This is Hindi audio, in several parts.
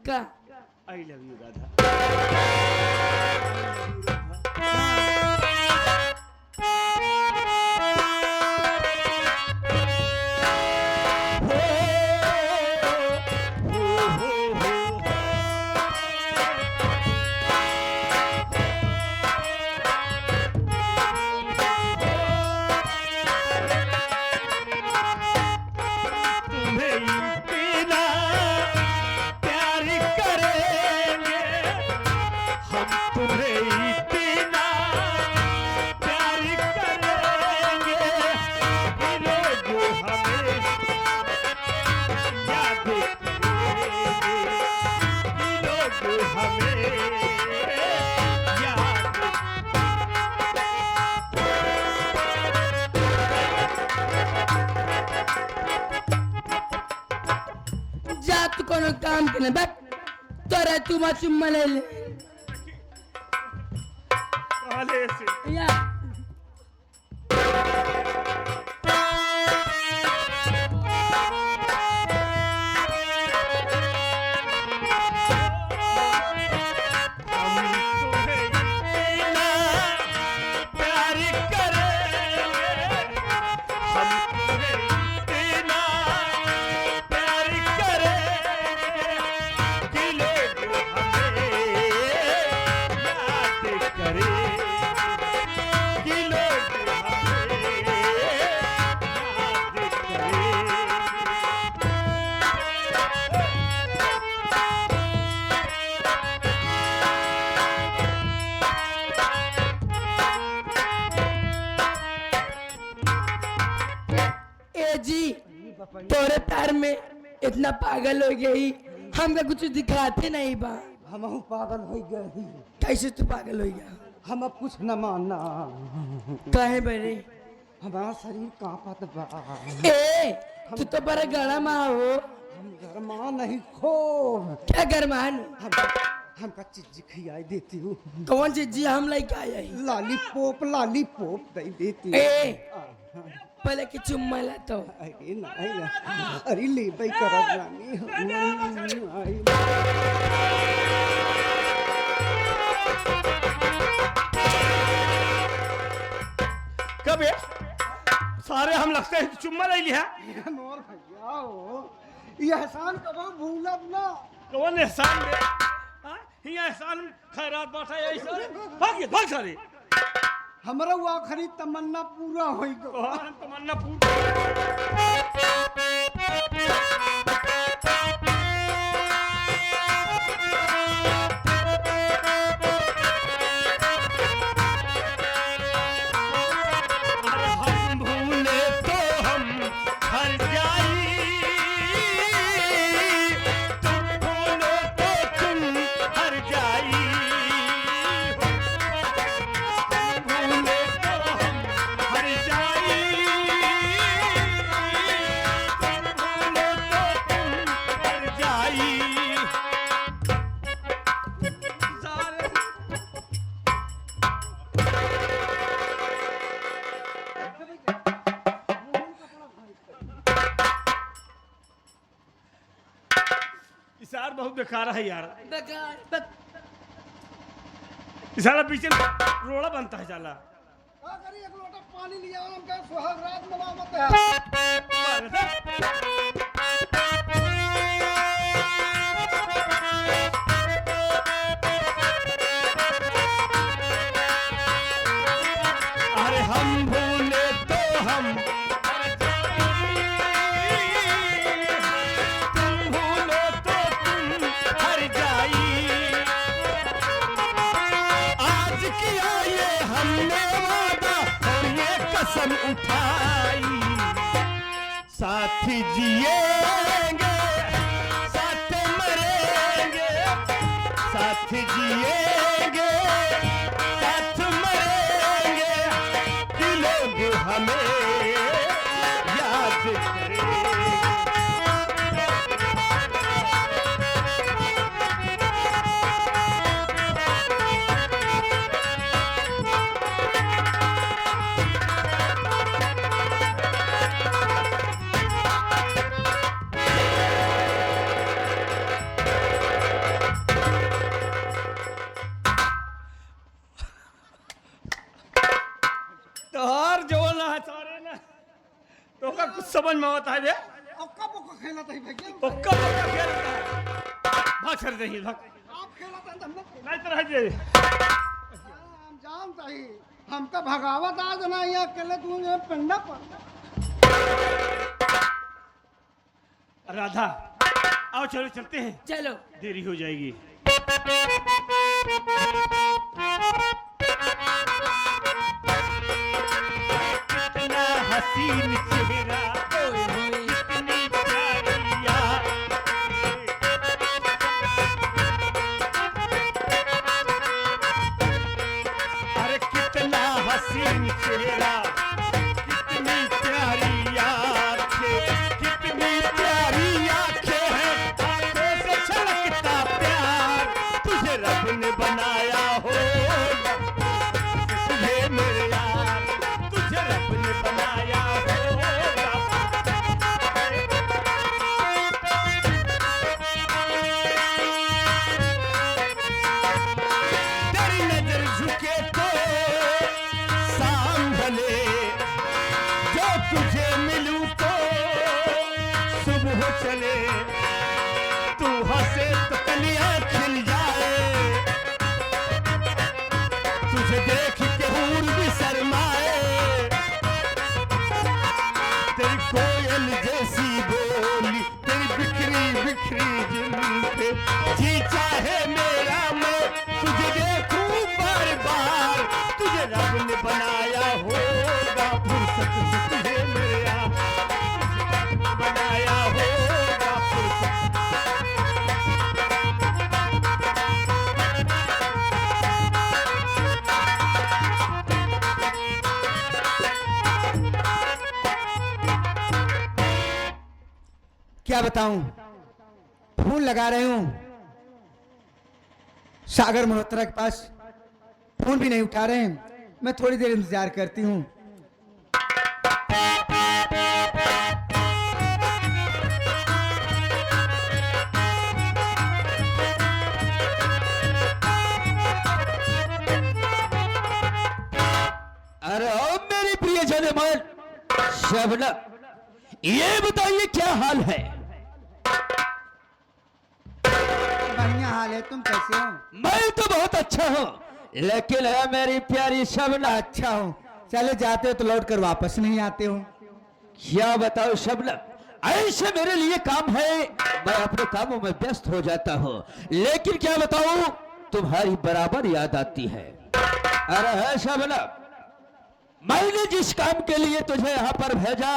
का आई लव यू राधा। जा तू कोनो काम के ना बैठ तोरा तू चुम्मा ले ले काले से या जी तोरे पैर में इतना पागल हो गई हमका कुछ दिखाते नहीं बा हम पागल हो गए। कैसे तू पागल हो गया हम अब कुछ न मानना। काहे बरे हमारा शरीर कांपत बा। ए तू तो बड़ा गरमा हो। हम गरमा नहीं खो। क्या गरमान हमका चीज खिलाई देती हूँ। कौन सी जी हम लेके आए लॉलीपॉप लॉलीपॉप दे देती ए पहले कि चुम्मा ला तो अरे नहीं अरे ले भाई करब रानी कब है सारे हम लगते हैं चुम्मा ले लिया नोर भैया हो ये एहसान कब भूलब ना कौन एहसान दे ये एहसान खैरात बाटा ऐसा भाग सारे हमारा वो आखिरी तमन्ना पूरा होई गो तमन्ना पूरा हम भूले तो हम हर जाई तुम भूलो तो तुम हर जाई इशारा बहुत बेकार है यार इशारा पीछे रोड़ा बनता है साला अगर एक लोटा पानी लिया हम क्या सुहाग रात मनावत अरे हम भूले तो हम कसम उठाई साथ जिएंगे साथ मरेंगे साथ जिएंगे साथ मरेंगे कि लोग हमें याद करेंगे समझ में आता है बे ओक्का पोक्का खेला था भैया पक्का पक्का खेलता है भाग कर दही भाग आप खेला था हम लोग नहीं तरह दे हम जानता ही हमका भगावत आज ना यहाँ अकेले तू पिंडा पर राधा आओ चलो चलते हैं चलो देरी हो जाएगी कितना हसीन चेहरा ओए होए कितनी प्यारी यार अरे कितना हसीन चेहरा कितनी प्यारी आंखें कितनी प्यारी आंखें हैं आंखों से छलकता प्यार तुझे रब ने बनाया होगा तुझे मेरे यार तुझे रब ने बनाया होगा तेरी नजर झुके तो सांभले जो तुझे मिलूं तो सुबह चले तू हंसे तो कलियां खिल जाए तुझे देख के हूर भी शर्माए तेरी कोयल जैसी बोली तेरी बिखरी बिखरी जिनपे जी चाहे मेरा मैं तुझे देखूं बार बार तुझे रब ने बनाया होगा फुर्सत से तुझे मेरे यार बनाया होगा फुर्सत क्या बताऊं फोन लगा रहे हूं सागर मल्होत्रा के पास फोन भी नहीं उठा रहे हैं मैं थोड़ी देर इंतजार करती हूं अरे ओ मेरी प्रिय जनमन शबनम ये बताइए क्या हाल है बढ़िया हाल है तुम कैसे हो मैं तो बहुत अच्छा हूँ लेकिन है मेरी प्यारी शबनम अच्छा हो चले जाते हो तो लौट कर वापस नहीं आते हो क्या बताओ शबनम ऐसे मेरे लिए काम है मैं अपने कामों में व्यस्त हो जाता हूँ लेकिन क्या बताऊं तुम्हारी बराबर याद आती है अरे है शबनम मैंने जिस काम के लिए तुझे यहाँ पर भेजा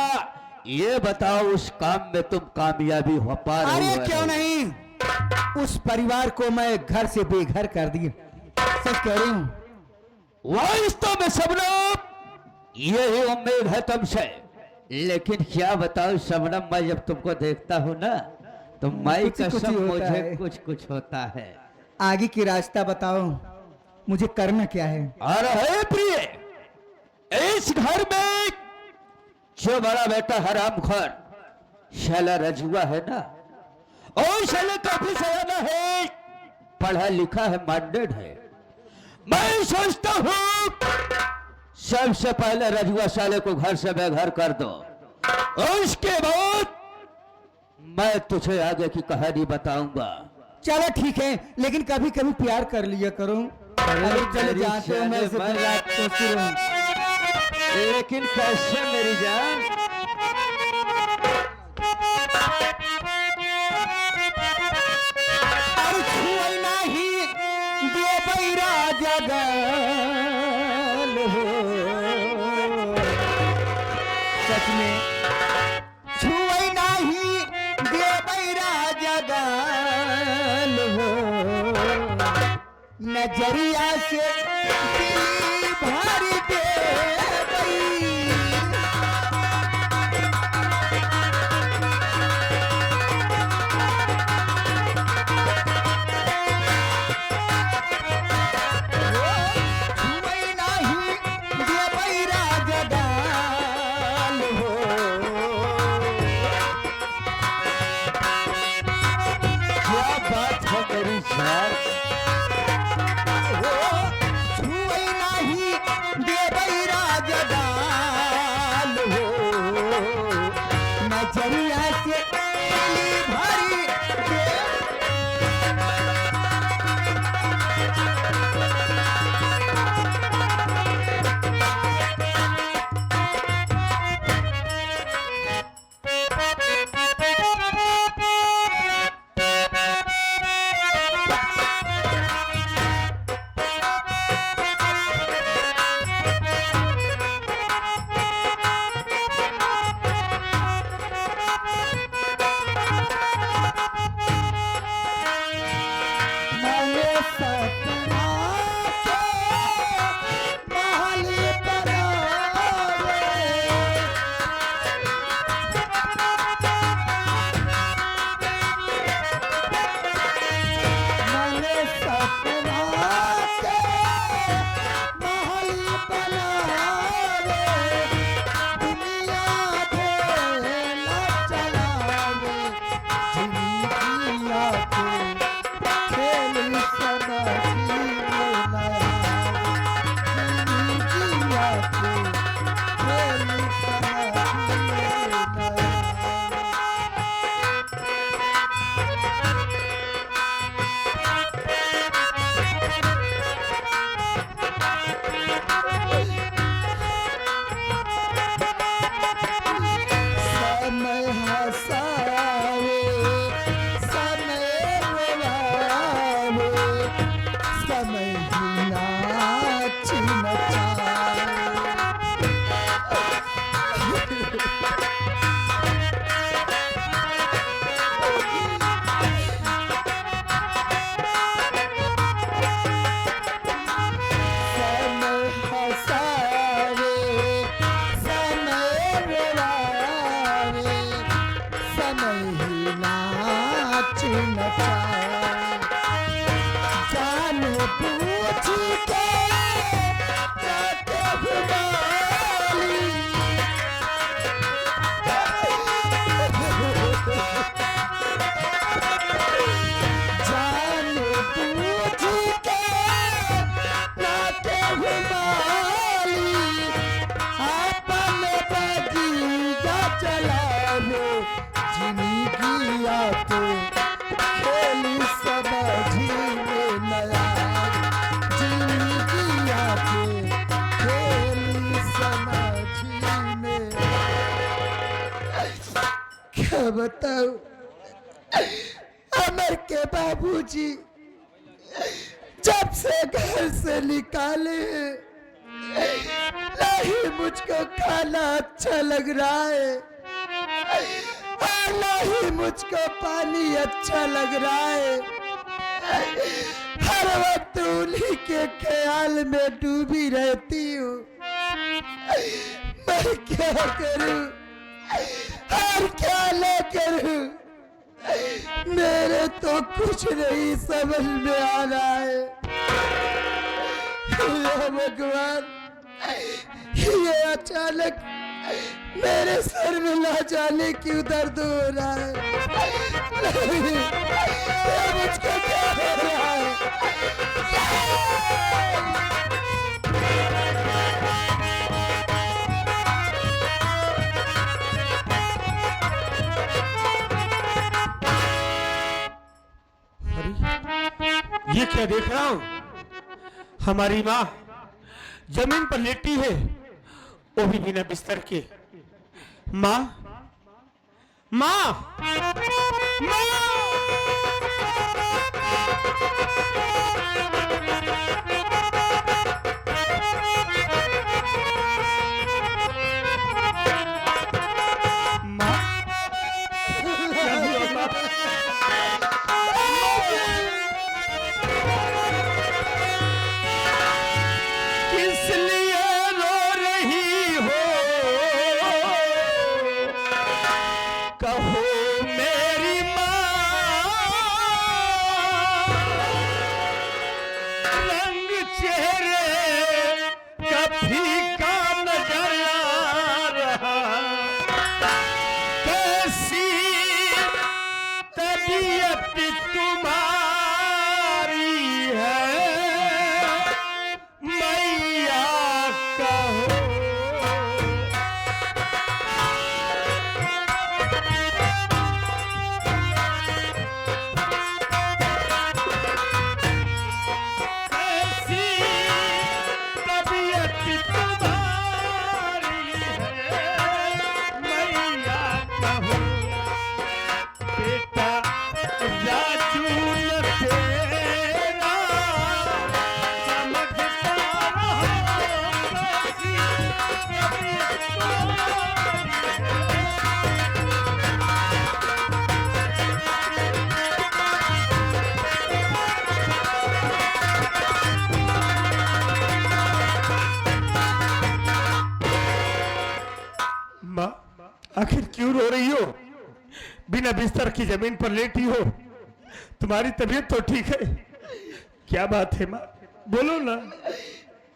ये बताओ उस काम में तुम कामयाबी हो पा रही अरे हो क्यों नहीं उस परिवार को मैं घर से बेघर कर दिया सच कह रही हूँ वास्तव में शबनम यही उम्मीद है तुमसे लेकिन क्या बताओ शबनम मैं जब तुमको देखता हूँ ना तो मैं कुछ कसम ही होता मुझे है। कुछ कुछ होता है आगे की रास्ता बताओ मुझे करना क्या है और है प्रिय इस घर में जो बड़ा बेटा हरामखोर शैला रजुआ है ना और शैला काफी सयाना है पढ़ा लिखा है माइंडेड है मैं सोचता हूँ सबसे पहले रजुआ साले को घर से बेघर कर दो और उसके बाद मैं तुझे आगे की कहानी बताऊंगा चलो ठीक है लेकिन कभी कभी प्यार कर लिया करो अरे चले जाते हो मैं मैं रात सोचती रहूं लेकिन कैसे मेरी जान और छुई नहीं दे बैरा जगल हो सच में छुई नहीं दे बैरा जगल हो नजरिया से दिल भर दे गई समय ही नाच नचाए। समय हंसावे, समय रुलावे, समय ही नाच नचाए। जान बूझ के नाच घुमाली, जान बूझ के नाच घुमाली, अपन बगिया चलावे, जिंदगिया के खेल समझी में नया, जिंदगिया के खेल समझी में। क्या बताऊं अमर के बाबूजी जब से घर से निकाले, नहीं मुझको खाना अच्छा लग रहा है और नहीं मुझको पानी अच्छा लग रहा है। हर वक्त उन्हीं के ख्याल में डूबी रहती हूँ। मैं क्या करूं और क्या न करूं, मेरे तो कुछ नहीं समझ में आ रहा है। हे भगवान, ये अचानक मेरे सर में ना जाने क्यों दर्द हो रहा है। नहीं, ये मुझको क्या हो रहा है? ये क्या देख रहा हूं? हमारी माँ जमीन पर लेटी है, वो भी बिना बिस्तर के। माँ, माँ, आखिर क्यों रो रही हो? बिना बिस्तर की जमीन पर लेटी हो। तुम्हारी तबीयत तो ठीक है? क्या बात है माँ, बोलो ना।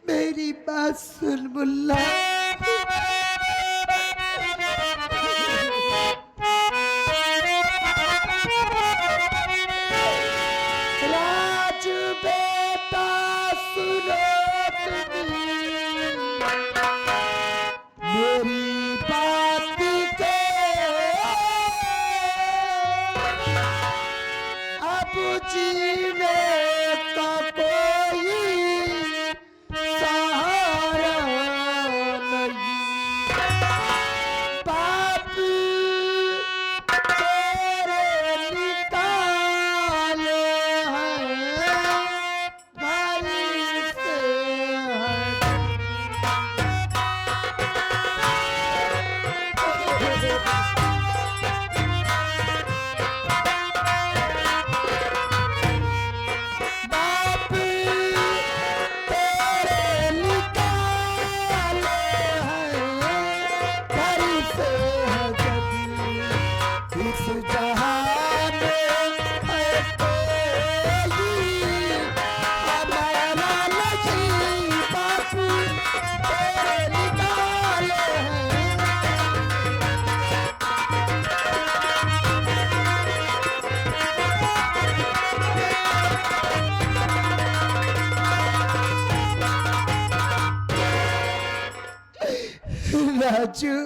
मेरी बात सुन मुल्ला। राज बेटा सुनो मेरी बात को, अब जीने का कोई सहारा नहीं। बाप तेरे निकाले हैं, भाई राजू,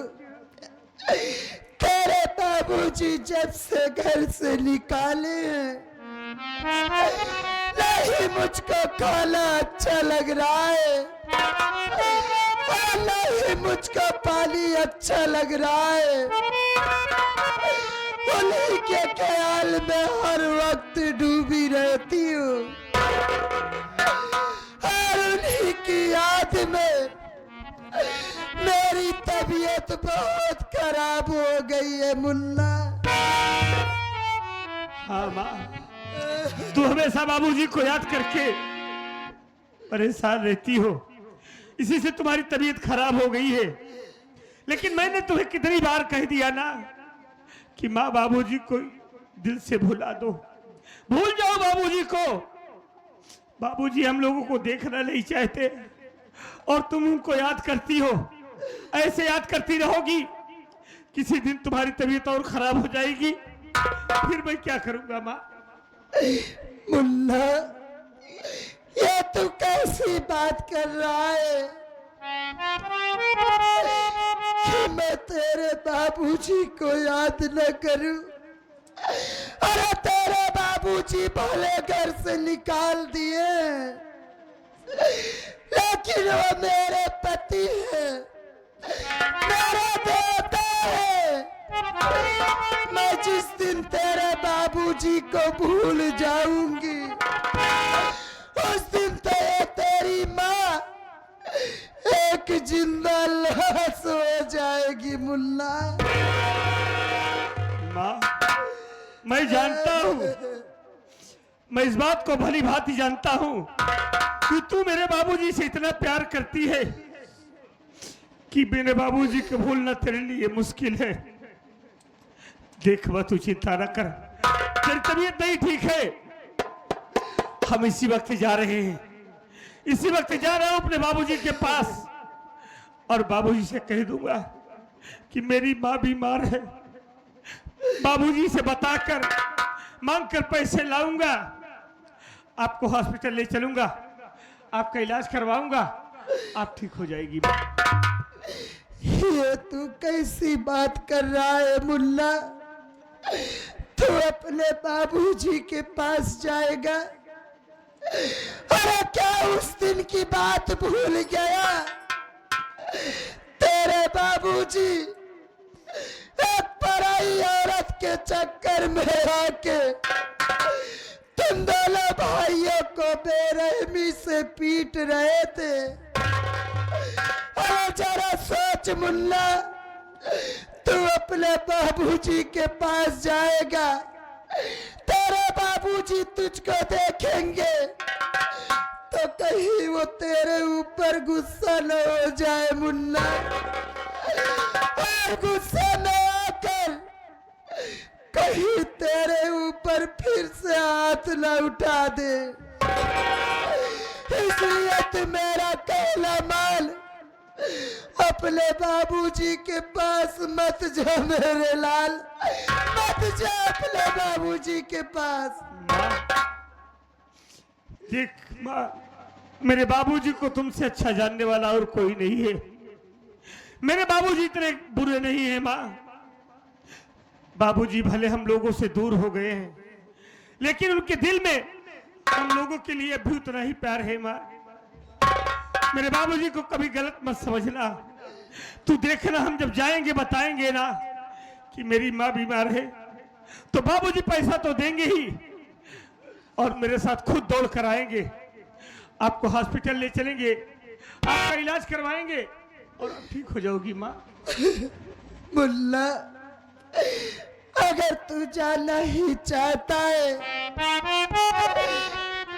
तेरे बाबूजी जब से घर से निकाले हैं, नहीं मुझको खाना अच्छा लग रहा है और नहीं मुझको पानी अच्छा लग रहा है। उन्हीं के ख्याल में हर वक्त डूबी रहती हूँ और उन्हीं की याद में मेरी तबीयत बहुत खराब हो गई है मुन्ना। हाँ माँ, तू हमेशा बाबूजी को याद करके परेशान रहती हो, इसी से तुम्हारी तबीयत खराब हो गई है। लेकिन मैंने तुम्हें कितनी बार कह दिया ना कि माँ बाबूजी को दिल से भुला दो, भूल जाओ बाबूजी को। बाबूजी हम लोगों को देखना नहीं चाहते और तुम उनको याद करती हो। ऐसे याद करती रहोगी, किसी दिन तुम्हारी तबीयत और खराब हो जाएगी, फिर मैं क्या करूंगा माँ? मुन्ना, ये तू कैसी बात कर रहा है कि मैं तेरे बाबूजी को याद न करूं? अरे तेरे बाबूजी भले घर से निकाल दिए, लेकिन वो मेरे पति हैं, मेरा देवता है। मैं जिस दिन तेरे बाबूजी को भूल जाऊंगी, उस दिन तो ये तेरी माँ एक जिंदा लाश हो जाएगी मुन्ना। माँ, मैं जानता हूँ, मैं इस बात को भली भांति जानता हूँ कि तू मेरे बाबूजी से इतना प्यार करती है कि मेरे बाबूजी को भूलना तेरे लिए मुश्किल है। देख बा, तू चिंता न कर, तेरी तबीयत नहीं ठीक है। हम इसी वक्त जा रहे हैं, इसी वक्त जा रहा हूं अपने बाबूजी के पास और बाबूजी से कह दूंगा कि मेरी माँ बीमार है। बाबूजी से बताकर मांगकर पैसे लाऊंगा, आपको हॉस्पिटल ले चलूंगा, आपका इलाज करवाऊंगा, आप ठीक हो जाएगी। ये तू कैसी बात कर रहा है मुन्ना? तू अपने बाबूजी के पास जाएगा? अरे क्या उस दिन की बात भूल गया? तेरे बाबूजी एक पराई औरत के चक्कर में आके तुम दोनों भाइयों को बेरहमी से पीट रहे थे। अरे जरा सोच मुन्ना, तू अपने बाबूजी के पास जाएगा, तेरे बाबूजी तुझको देखेंगे तो कहीं वो तेरे ऊपर गुस्सा न हो जाए मुन्ना, और गुस्से में आकर कहीं तेरे ऊपर फिर से हाथ न उठा दे। इसलिए तू मेरा कहना मान, अपने बाबूजी के पास मत जा मेरे लाल, मत जा अपने बाबूजी के पास। देख माँ, मेरे बाबूजी को तुमसे अच्छा जानने वाला और कोई नहीं है। मेरे बाबूजी इतने बुरे नहीं है माँ। बाबूजी भले हम लोगों से दूर हो गए हैं, लेकिन उनके दिल में हम लोगों के लिए भी उतना ही प्यार है माँ। मेरे बाबूजी को कभी गलत मत समझना। तू देखना, हम जब जाएंगे बताएंगे ना कि मेरी माँ बीमार है, तो बाबूजी पैसा तो देंगे ही और मेरे साथ खुद दौड़ कर आएंगे, आपको हॉस्पिटल ले चलेंगे, आपका इलाज करवाएंगे और आप ठीक हो जाओगी माँ। मुल्ला, अगर तू जाना ही चाहता है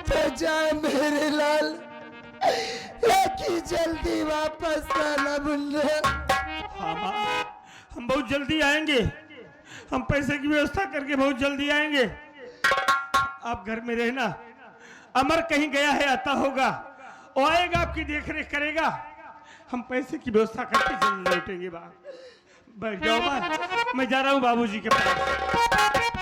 तो जा मेरे लाल, लेकिन जल्दी वापस आना मुल्ला। हाँ माँ, हम बहुत जल्दी आएंगे, हम पैसे की व्यवस्था करके बहुत जल्दी आएंगे। आप घर में रहना, अमर कहीं गया है, आता होगा, वो आएगा, आपकी देखरेख करेगा, हम पैसे की व्यवस्था करके जल्दी लौटेंगे। बैठ जाओ माँ, मैं जा रहा हूँ बाबूजी के पास।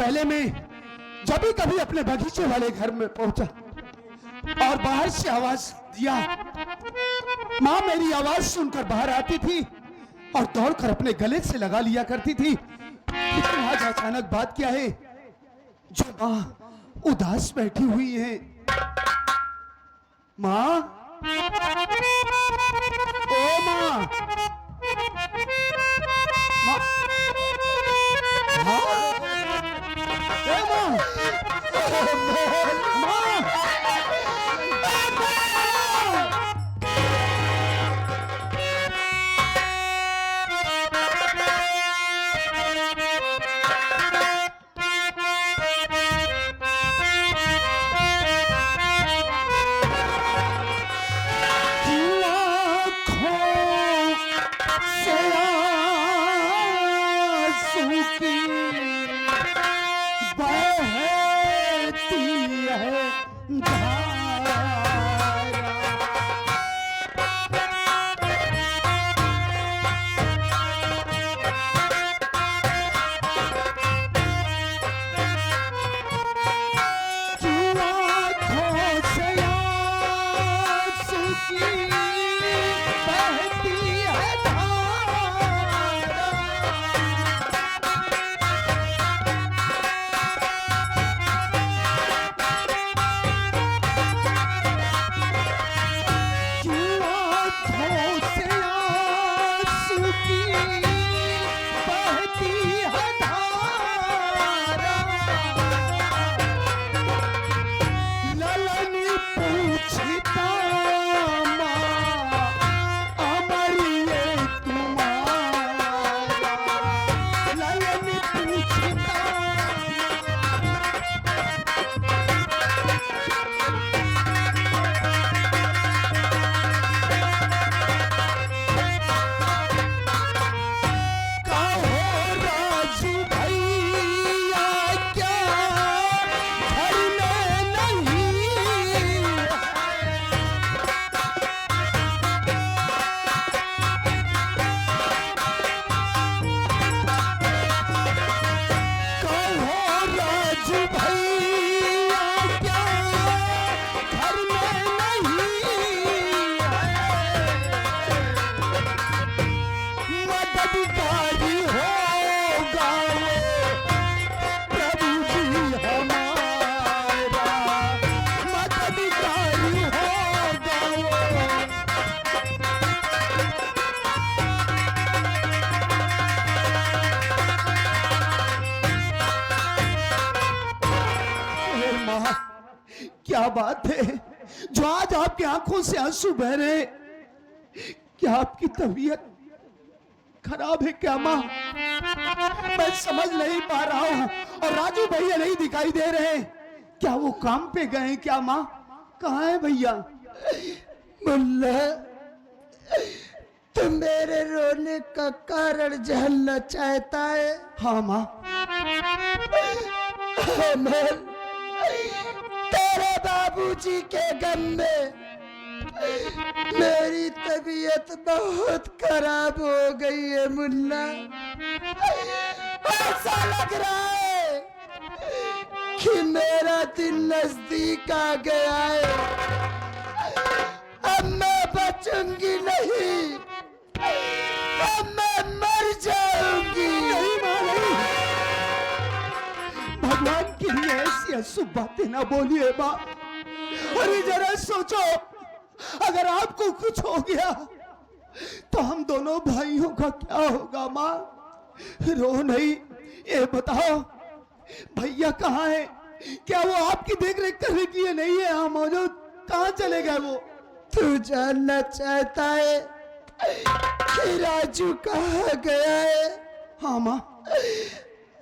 पहले मैं जब भी कभी अपने बगीचे वाले घर में पहुंचा और बाहर से आवाज दिया, माँ मेरी आवाज सुनकर बाहर आती थी और दौड़कर अपने गले से लगा लिया करती थी। लेकिन आज अचानक बात क्या है जो माँ उदास बैठी हुई है? माँ, ओ माँ, माँ, माँ, ए माँ, माँ, क्या बात है जो आज आपकी आंखों से आंसू बह रहे? क्या आपकी तबीयत खराब है क्या माँ? मैं समझ नहीं पा रहा हूँ। और राजू भैया नहीं दिखाई दे रहे, क्या वो काम पे गए हैं क्या माँ? कहाँ है भैया? मुल्ला, तुम मेरे रोने का कारण जानना चाहता है? हाँ माँ। अमर, तेरे बाबूजी के गम में मेरी तबीयत बहुत खराब हो गई है मुन्ना। ऐसा लग रहा है कि मेरा दिन नजदीक आ गया है। अब मैं बचूंगी नहीं, अब मैं मर जाऊंगी। नहीं माँ नहीं, भगवान के लिए ऐसी अशुभ बातें ना बोलिए माँ। अरे जरा सोचो, अगर आपको कुछ हो गया तो हम दोनों भाइयों का क्या होगा माँ? रो नहीं, ये बताओ भैया कहाँ है? क्या वो आपकी देख रेख करने के लिए नहीं है यहाँ मौजूद? कहाँ चले गए वो? तू जानना चाहता है कि राजू कहाँ गया है? हाँ माँ।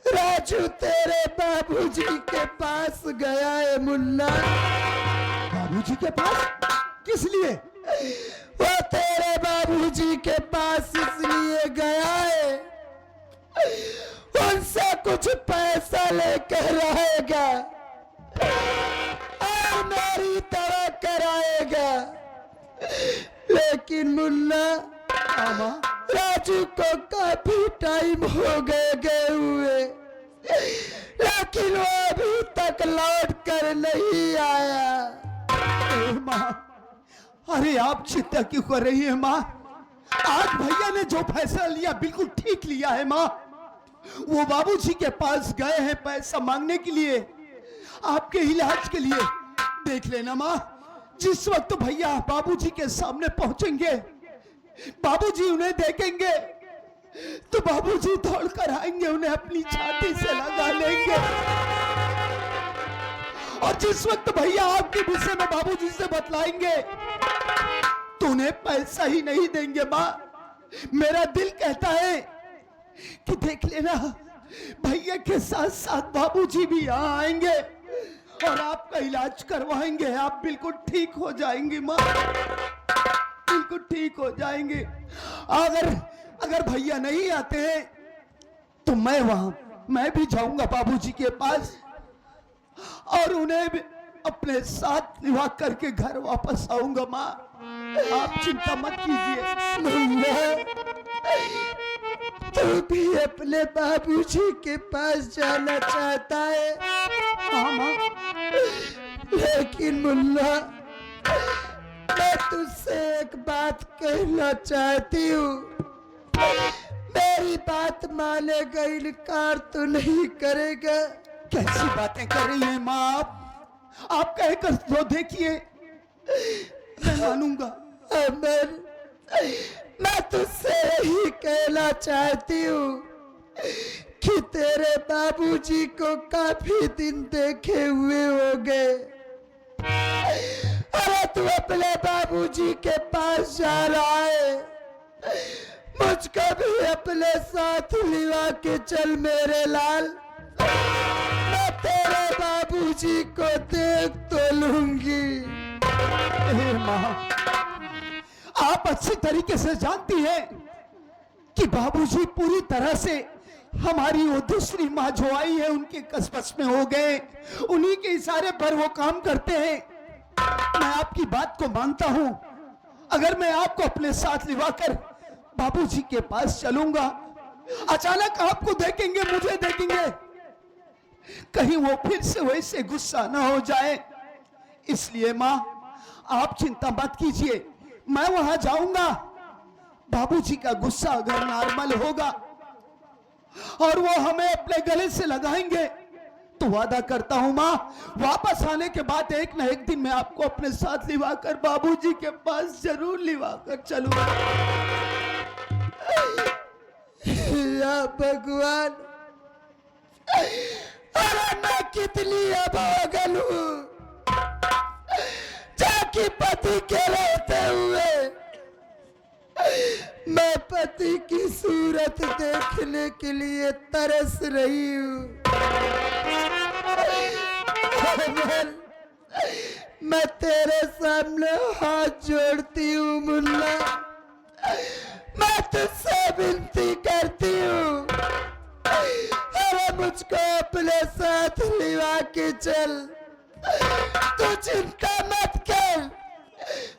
राजू तेरे बाबूजी के पास गया है मुन्ना। बाबूजी के पास? किस लिए? वो तेरे बाबूजी के पास इसलिए गया है, उनसे कुछ पैसा लेकर आएगा और मेरी दवा कराएगा। लेकिन मुन्ना, राजू को काफी टाइम हो गए हुए, लेकिन वो अभी तक लौट कर नहीं आया। ए माँ, अरे आप चिंता क्यों कर रही है माँ? आज भैया ने जो फैसला लिया बिल्कुल ठीक लिया है माँ। वो बाबूजी के पास गए हैं पैसा मांगने के लिए, आपके इलाज के लिए। देख लेना माँ, जिस वक्त भैया बाबूजी के सामने पहुंचेंगे, बाबूजी उन्हें देखेंगे तो बाबूजी दौड़ कर आएंगे, उन्हें अपनी छाती से लगा लेंगे। और जिस वक्त भैया आपके विषय में बाबूजी से बतलाएंगे तो उन्हें पैसा ही नहीं देंगे माँ। मेरा दिल कहता है कि देख लेना, भैया के साथ साथ बाबूजी भी यहाँ आएंगे और आपका इलाज करवाएंगे। आप बिल्कुल ठीक हो जाएंगी माँ, बिल्कुल ठीक हो जाएंगे। अगर भैया नहीं आते हैं तो मैं भी जाऊंगा बाबूजी के पास और उन्हें भी अपने साथ निभा करके घर वापस आऊंगा माँ। आप चिंता मत कीजिए। तू भी अपने बाबूजी के पास जाना चाहता है? हाँ माँ। लेकिन मुन्ना, मैं तुझसे एक बात कहना चाहती हूँ। मेरी बात मानेगा, इनकार तो नहीं करेगा? कैसी बातें कर रही हैं माँ आप कहकर तो देखिए, मैं मानूंगा। अमर, मैं तुझसे यही कहना चाहती हूँ कि तेरे बाबूजी को काफी दिन देखे हुए हो गए। अरे तू अपने बाबूजी के पास जा रहा है, मुझको भी अपने साथ लिवा के चल मेरे लाल। मैं तेरे बाबूजी को देख तो लूंगी। ए माँ, आप अच्छी तरीके से जानती हैं कि बाबूजी पूरी तरह से हमारी वो दूसरी माँ जो आई है उनके कसबस में हो गए। उन्हीं के इशारे पर वो काम करते हैं। मैं आपकी बात को मानता हूं। अगर मैं आपको अपने साथ लिवाकर बाबूजी के पास चलूंगा, अचानक आपको देखेंगे, मुझे देखेंगे, कहीं वो फिर से वैसे गुस्सा ना हो जाए। इसलिए माँ, आप चिंता मत कीजिए, मैं वहां जाऊंगा। बाबूजी का गुस्सा अगर नॉर्मल होगा और वो हमें अपने गले से लगाएंगे तो वादा करता हूं माँ, वापस आने के बाद एक ना एक दिन मैं आपको अपने साथ लिवाकर बाबूजी के पास जरूर लिवाकर चलूंगा। या भगवान, अरे मैं कितनी अभागन हूँ, जाके पति के रहते हुए मैं पति की सूरत देखने के लिए तरस रही हूँ। मैं तेरे सामने हाथ जोड़ती हूँ मुन्ना, मैं तुझसे विनती करती हूँ, अरे मुझको अपने साथ लिवा के चल। तू चिंता मत कर,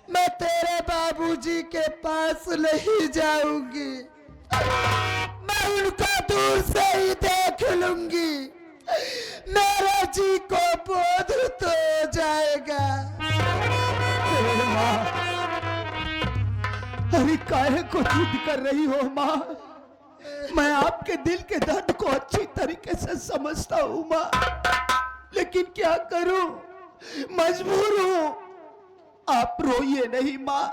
मैं तेरे बाबूजी के पास नहीं जाऊंगी, मैं उनको दूर से ही देख लूंगी, मेरा जी को बोध तो हो जाएगा। अरे काहे को जिद कर रही हो माँ? मैं आपके दिल के दर्द को अच्छी तरीके से समझता हूँ माँ, लेकिन क्या करूं, मजबूर हूं। आप रोइए नहीं माँ,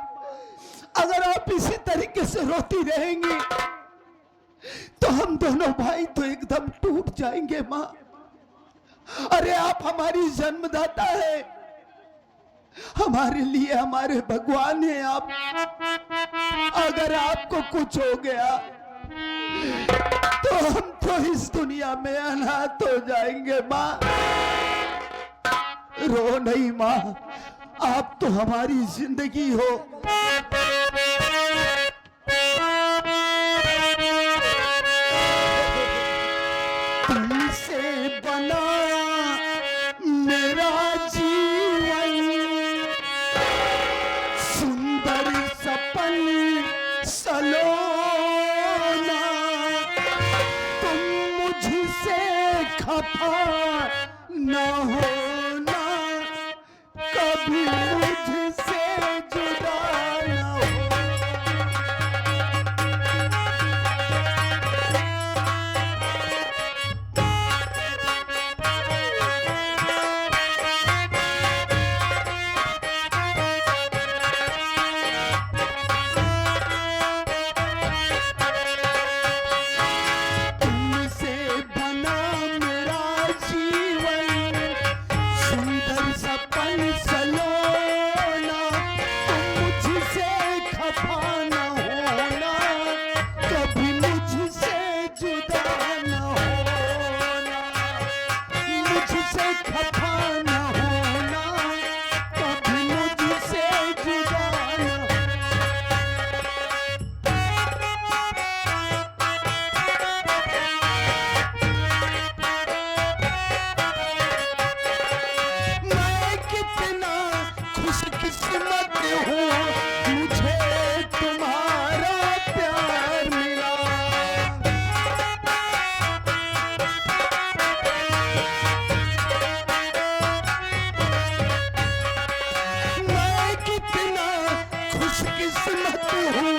अगर आप इसी तरीके से रोती रहेंगी तो हम दोनों भाई तो एकदम टूट जाएंगे माँ। अरे आप हमारी जन्मदाता है, हमारे लिए हमारे भगवान है आप। अगर आपको कुछ हो गया तो हम तो इस दुनिया में अनाथ हो जाएंगे माँ। रो नहीं माँ, आप तो हमारी जिंदगी हो। तुमसे बना मेरा जीवन, सुंदर सपन सलोना, तुम मुझसे खा खफा न होना, कभी मुझसे जुदा न होना। तुमसे बना मेरा जीवन, सुंदर सपन सलोना, तुम मुझसे खफा न होना, कभी मुझसे जुदा न होना, मुझसे खफा न होना, कभी मुझसे जुदा न होना। मैं कितना खुशकिस्मत हूँ, मुझे तुम्हारा प्यार मिला। मैं कितना खुशकिस्मत हूँ,